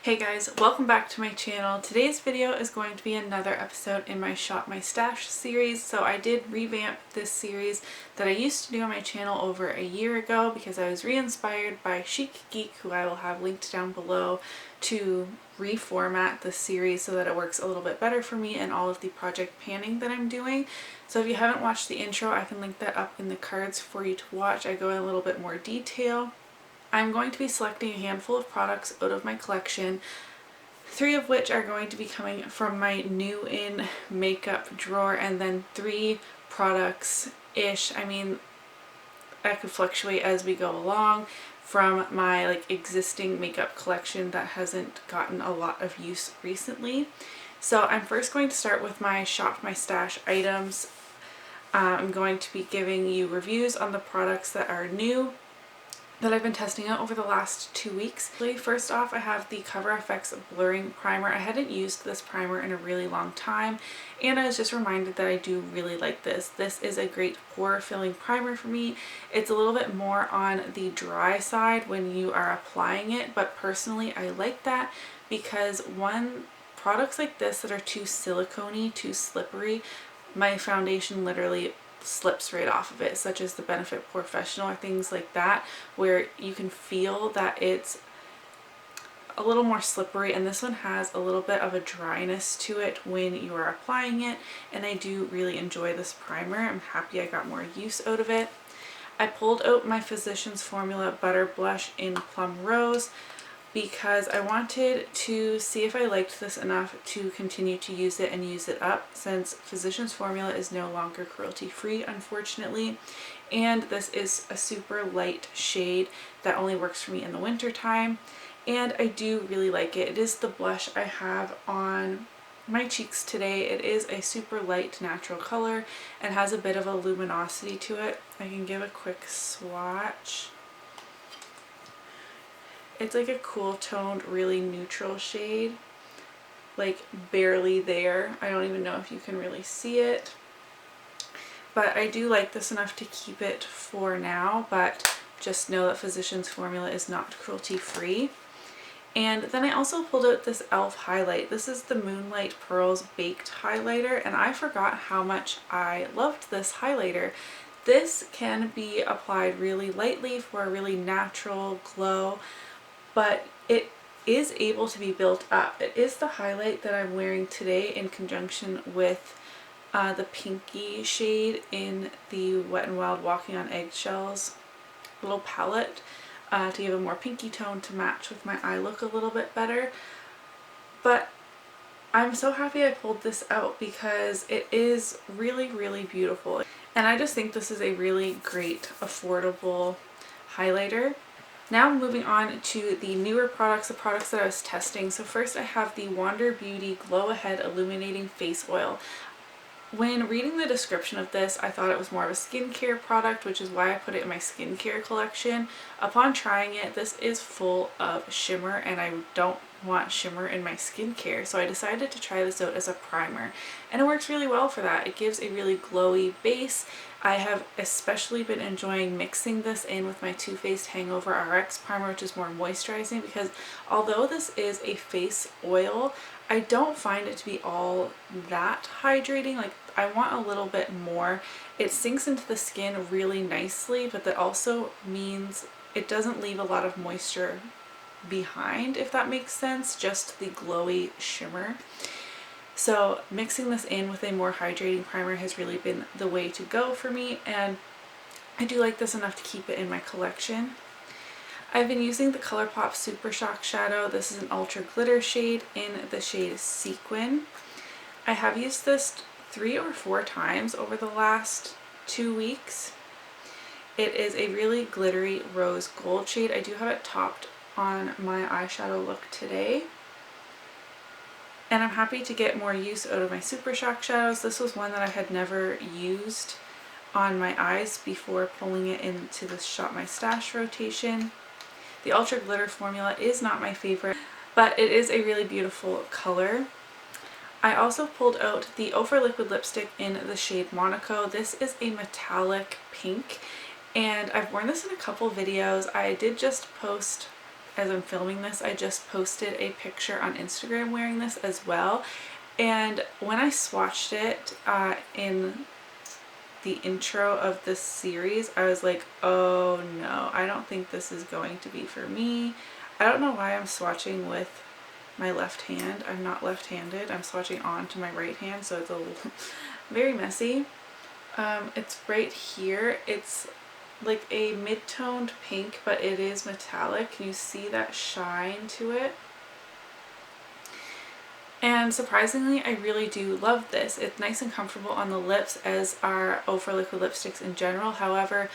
Hey guys, welcome back to my channel. Today's video is going to be another episode in my Shop My Stash series. So I did revamp this series that I used to do on my channel over a year ago because I was re-inspired by Chic Geek, who I will have linked down below, to reformat the series so that it works a little bit better for me and all of the project panning that I'm doing. So if you haven't watched the intro, I can link that up in the cards for you to watch. I go in a little bit more detail. I'm going to be selecting a handful of products out of my collection, 3 of which are going to be coming from my new in makeup drawer, and then 3 products-ish. I mean, that could fluctuate as we go along, from my existing makeup collection that hasn't gotten a lot of use recently. So I'm first going to start with my Shop My Stash items. I'm going to be giving you reviews on the products that are new that I've been testing out over the last 2 weeks. First off, I have the Cover FX Blurring Primer. I hadn't used this primer in a really long time, and I was just reminded that I do really like this. This is a great pore filling primer for me. It's a little bit more on the dry side when you are applying it, but personally I like that because products like this that are too silicone-y, too slippery, my foundation literally slips right off of it, such as the Benefit Professional or things like that, where you can feel that it's a little more slippery, and this one has a little bit of a dryness to it when you are applying it, and I do really enjoy this primer. I'm happy I got more use out of it. I pulled out my Physicians Formula Butter Blush in Plum Rose because I wanted to see if I liked this enough to continue to use it and use it up, since Physicians Formula is no longer cruelty-free, unfortunately, and this is a super light shade that only works for me in the winter time, and I do really like it. It is the blush I have on my cheeks today. It is a super light natural color and has a bit of a luminosity to it. I can give a quick swatch. It's like a cool toned, really neutral shade, like barely there. I don't even know if you can really see it, but I do like this enough to keep it for now, but just know that Physicians Formula is not cruelty free. And then I also pulled out this e.l.f. highlight. This is the Moonlight Pearls Baked Highlighter, and I forgot how much I loved this highlighter. This can be applied really lightly for a really natural glow, but it is able to be built up. It is the highlight that I'm wearing today in conjunction with the pinky shade in the Wet n Wild Walking on Eggshells little palette to give a more pinky tone to match with my eye look a little bit better. But I'm so happy I pulled this out because it is really, really beautiful. And I just think this is a really great, affordable highlighter. Now moving on to the newer products, the products that I was testing. So first I have the Wander Beauty Glow Ahead Illuminating Face Oil. When reading the description of this, I thought it was more of a skincare product, which is why I put it in my skincare collection. Upon trying it, this is full of shimmer, and I don't want shimmer in my skincare, so I decided to try this out as a primer, and it works really well for that. It gives a really glowy base. I have especially been enjoying mixing this in with my Too Faced Hangover RX primer, which is more moisturizing, because although this is a face oil, I don't find it to be all that hydrating. Like, I want a little bit more. It sinks into the skin really nicely, but that also means it doesn't leave a lot of moisture behind, if that makes sense, just the glowy shimmer. So mixing this in with a more hydrating primer has really been the way to go for me, and I do like this enough to keep it in my collection. I've been using the ColourPop Super Shock Shadow. This is an ultra glitter shade in the shade Sequin. I have used this 3 or 4 times over the last 2 weeks. It is a really glittery rose gold shade. I do have it topped on my eyeshadow look today, and I'm happy to get more use out of my Super Shock shadows. This was one that I had never used on my eyes before pulling it into the Shop My Stash rotation. The Ultra Glitter formula is not my favorite, but it is a really beautiful color. I also pulled out the Ofra Liquid Lipstick in the shade ModelCo. This is a metallic pink, and I've worn this in a couple videos. I did just post as I'm filming this, I just posted a picture on Instagram wearing this as well. And when I swatched it in the intro of this series, I was like, oh no, I don't think this is going to be for me. I don't know why I'm swatching with my left hand. I'm not left-handed. I'm swatching on to my right hand, so it's a little very messy. It's right here. It's like a mid-toned pink, but it is metallic. Can you see that shine to it? And surprisingly, I really do love this. It's nice and comfortable on the lips, as are Ofra liquid lipsticks in general. However,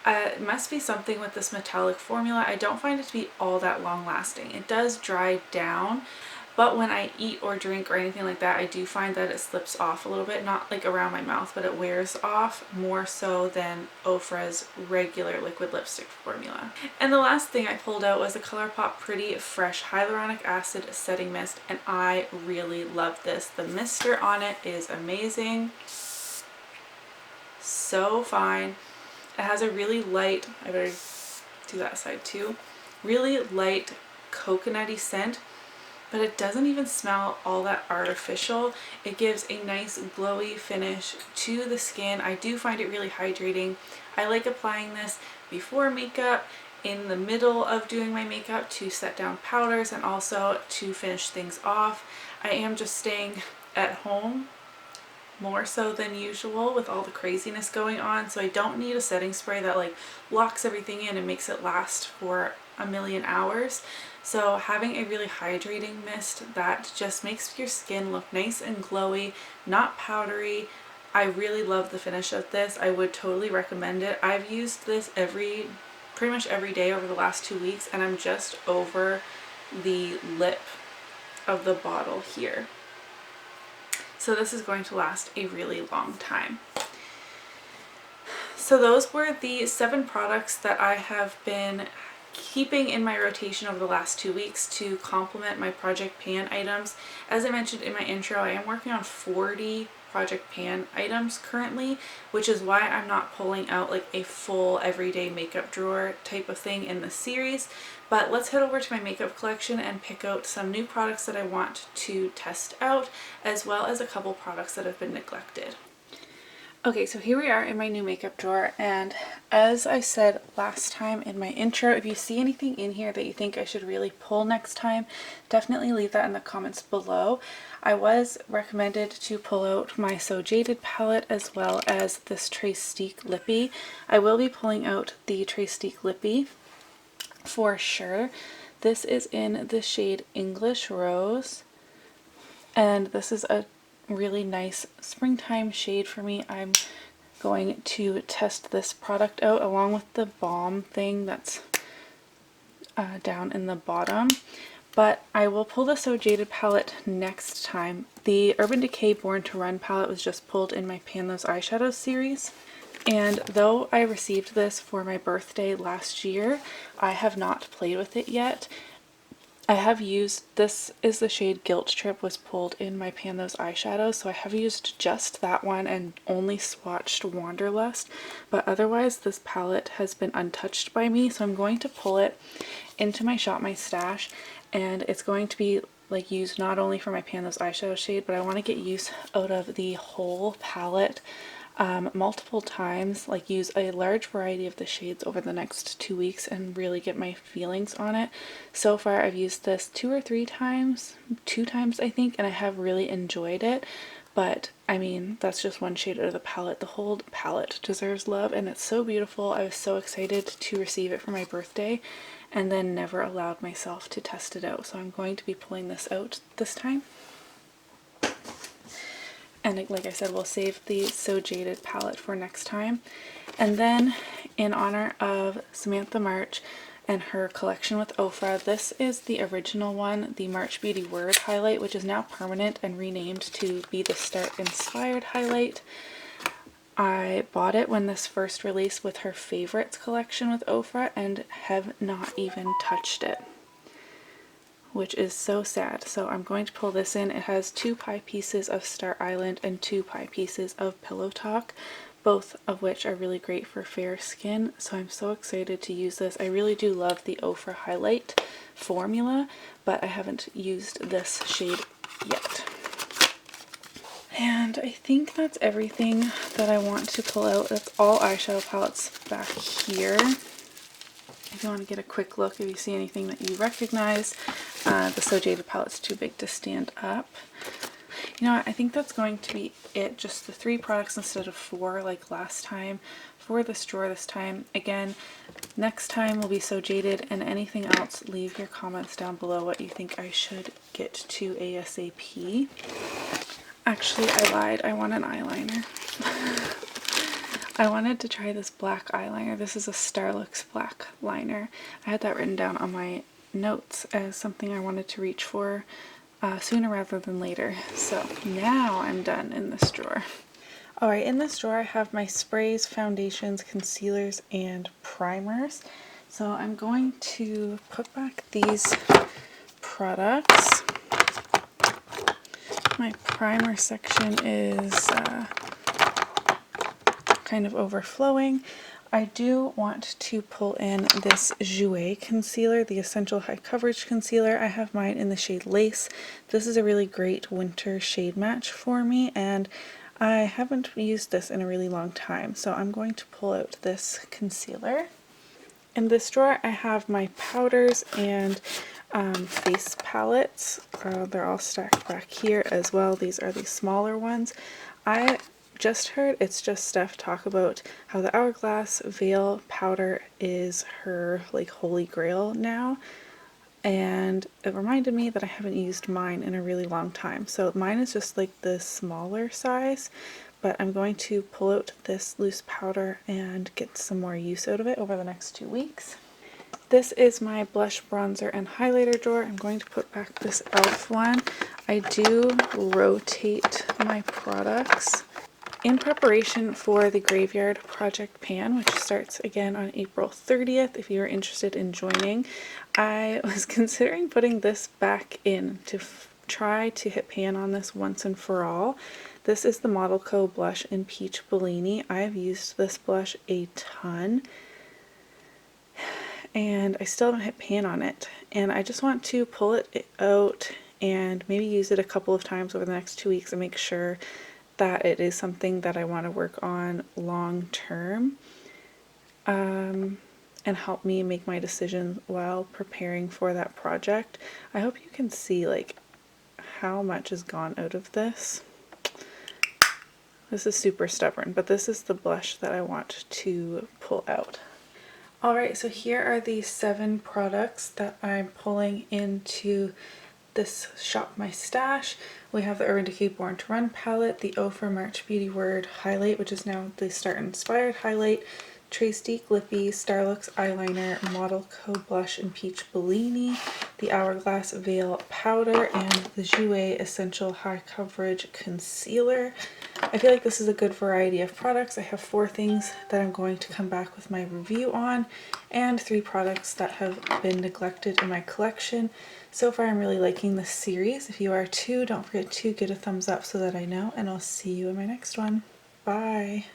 it must be something with this metallic formula. I don't find it to be all that long lasting. It does dry down, but when I eat or drink or anything like that, I do find that it slips off a little bit, not like around my mouth, but it wears off more so than Ofra's regular liquid lipstick formula. And the last thing I pulled out was the ColourPop Pretty Fresh Hyaluronic Acid Setting Mist, and I really love this. The mister on it is amazing. So fine. It has a really light, I better do that side too, really light coconutty scent, but it doesn't even smell all that artificial. It gives a nice glowy finish to the skin. I do find it really hydrating. I like applying this before makeup, in the middle of doing my makeup to set down powders, and also to finish things off. I am just staying at home more so than usual with all the craziness going on, so I don't need a setting spray that like locks everything in and makes it last for a million hours. So having a really hydrating mist that just makes your skin look nice and glowy, not powdery. I really love the finish of this. I would totally recommend it. I've used this pretty much every day over the last 2 weeks, and I'm just over the lip of the bottle here. So this is going to last a really long time. So those were the 7 products that I have been keeping in my rotation over the last 2 weeks to complement my Project Pan items. As I mentioned in my intro, I am working on 40 Project Pan items currently, which is why I'm not pulling out like a full everyday makeup drawer type of thing in the series. But let's head over to my makeup collection and pick out some new products that I want to test out, as well as a couple products that have been neglected. Okay, so here we are in my new makeup drawer, and as I said last time in my intro, if you see anything in here that you think I should really pull next time, definitely leave that in the comments below. I was recommended to pull out my So Jaded palette as well as this Trace Lippy. I will be pulling out the Trace Lippy for sure. This is in the shade English Rose, and this is a really nice springtime shade for me. I'm going to test this product out along with the balm thing that's down in the bottom, but I will pull the So Jaded palette next time. The Urban Decay Born to Run palette was just pulled in my Pan Those Eyeshadows series, and though I received this for my birthday last year, I have not played with it yet. I have used, this is the shade Guilt Trip, was pulled in my Pan Those Eyeshadows, so I have used just that one and only swatched Wanderlust, but otherwise this palette has been untouched by me, so I'm going to pull it into my Shop My Stash, and it's going to be like used not only for my Pan Those Eyeshadow shade, but I want to get use out of the whole palette multiple times, like use a large variety of the shades over the next 2 weeks and really get my feelings on it. So far I've used this 2 or 3 times, 2 times I think, and I have really enjoyed it. But I mean, that's just one shade out of the palette. The whole palette deserves love, and it's so beautiful. I was so excited to receive it for my birthday and then never allowed myself to test it out. So I'm going to be pulling this out this time. And like I said, we'll save the So Jaded palette for next time. And then in honor of Samantha March and her collection with Ofra, this is the original one, the March Beauty Word highlight, which is now permanent and renamed to be the Start Inspired highlight. I bought it when this first released with her favorites collection with Ofra and have not even touched it, which is so sad. So I'm going to pull this in. It has 2 pie pieces of Star Island and 2 pie pieces of Pillow Talk. both of which are really great for fair skin. So I'm so excited to use this. I really do love the O for Highlight formula, but I haven't used this shade yet. And I think that's everything that I want to pull out. That's all eyeshadow palettes back here. If you want to get a quick look, if you see anything that you recognize, the So Jaded palette's too big to stand up. You know what, I think that's going to be it. Just the 3 products instead of 4 like last time for this drawer this time. Again, next time will be So Jaded, and anything else, leave your comments down below what you think I should get to ASAP. Actually, I lied. I want an eyeliner. I wanted to try this black eyeliner. This is a Starlooks black liner. I had that written down on my notes as something I wanted to reach for sooner rather than later. So now I'm done in this drawer. Alright, in this drawer I have my sprays, foundations, concealers, and primers. So I'm going to put back these products. My primer section is kind of overflowing. I do want to pull in this Jouer concealer, the Essential High Coverage Concealer. I have mine in the shade Lace. This is a really great winter shade match for me, and I haven't used this in a really long time, so I'm going to pull out this concealer. In this drawer I have my powders and face palettes. They're all stacked back here as well. These are the smaller ones. I just heard It's Just Steph talk about how the Hourglass Veil powder is her like holy grail now, and it reminded me that I haven't used mine in a really long time. So mine is just like the smaller size, but I'm going to pull out this loose powder and get some more use out of it over the next 2 weeks. This is my blush, bronzer, and highlighter drawer. I'm going to put back this e.l.f. one. I do rotate my products in preparation for the Graveyard Project Pan, which starts again on April 30th. If you're interested in joining, I was considering putting this back in to try to hit pan on this once and for all. This is the ModelCo blush in Peach Bellini. I've used this blush a ton, and I still haven't hit pan on it. And I just want to pull it out and maybe use it a couple of times over the next 2 weeks and make sure that it is something that I want to work on long term, and help me make my decisions while preparing for that project. I hope you can see like how much has gone out of this. This is super stubborn, but this is the blush that I want to pull out. Alright, so here are the 7 products that I'm pulling into this Shop My Stash. We have the Urban Decay Born to Run palette, the O for March Beauty Word highlight, which is now the Start Inspired highlight, Trace Deek Lippy, Starlooks Eyeliner, ModelCo blush in Peach Bellini, the Hourglass Veil powder, and the Jouer Essential High Coverage Concealer. I feel like this is a good variety of products. I have 4 things that I'm going to come back with my review on, and 3 products that have been neglected in my collection. So far I'm really liking this series. If you are too, don't forget to give it a thumbs up so that I know, and I'll see you in my next one. Bye!